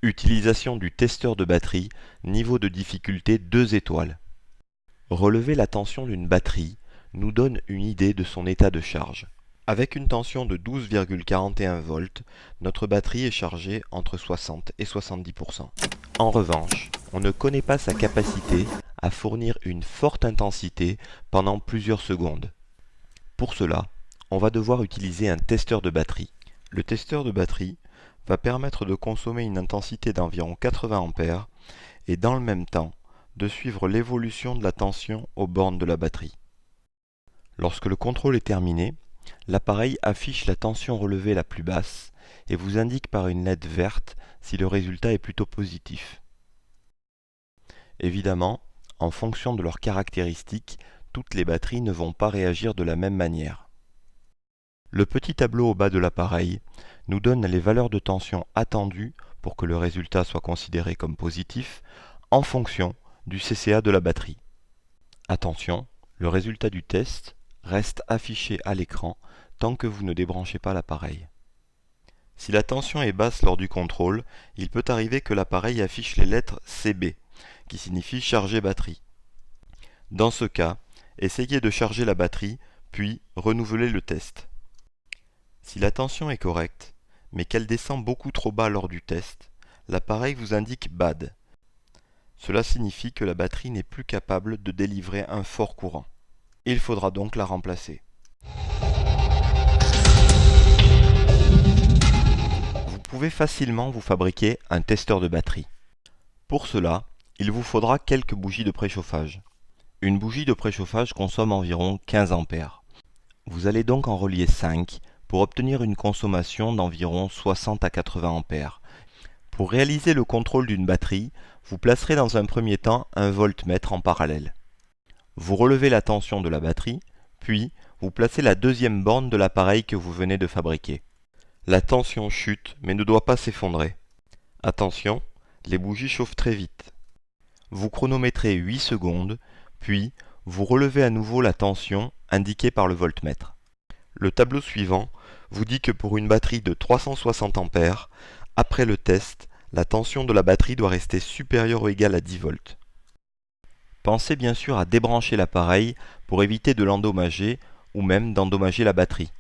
Utilisation du testeur de batterie, niveau de difficulté 2 étoiles. Relever la tension d'une batterie nous donne une idée de son état de charge. Avec une tension de 12,41 volts, notre batterie est chargée entre 60 et 70%. En revanche, on ne connaît pas sa capacité à fournir une forte intensité pendant plusieurs secondes. Pour cela, on va devoir utiliser un testeur de batterie. Le testeur de batterie va permettre de consommer une intensité d'environ 80 A et dans le même temps de suivre l'évolution de la tension aux bornes de la batterie. Lorsque le contrôle est terminé, l'appareil affiche la tension relevée la plus basse et vous indique par une LED verte si le résultat est plutôt positif. Évidemment, en fonction de leurs caractéristiques, toutes les batteries ne vont pas réagir de la même manière. Le petit tableau au bas de l'appareil nous donne les valeurs de tension attendues pour que le résultat soit considéré comme positif en fonction du CCA de la batterie. Attention, le résultat du test reste affiché à l'écran tant que vous ne débranchez pas l'appareil. Si la tension est basse lors du contrôle, il peut arriver que l'appareil affiche les lettres CB, qui signifie charger batterie. Dans ce cas, essayez de charger la batterie, puis renouvelez le test. Si la tension est correcte, mais qu'elle descend beaucoup trop bas lors du test, l'appareil vous indique BAD. Cela signifie que la batterie n'est plus capable de délivrer un fort courant. Il faudra donc la remplacer. Vous pouvez facilement vous fabriquer un testeur de batterie. Pour cela, il vous faudra quelques bougies de préchauffage. Une bougie de préchauffage consomme environ 15 A. Vous allez donc en relier 5 pour obtenir une consommation d'environ 60 à 80 A. Pour réaliser le contrôle d'une batterie, vous placerez dans un premier temps un voltmètre en parallèle. Vous relevez la tension de la batterie, puis vous placez la deuxième borne de l'appareil que vous venez de fabriquer. La tension chute mais ne doit pas s'effondrer. Attention, les bougies chauffent très vite. Vous chronométrez 8 secondes, puis vous relevez à nouveau la tension indiquée par le voltmètre. Le tableau suivant vous dit que pour une batterie de 360 A, après le test, la tension de la batterie doit rester supérieure ou égale à 10 volts. Pensez bien sûr à débrancher l'appareil pour éviter de l'endommager ou même d'endommager la batterie.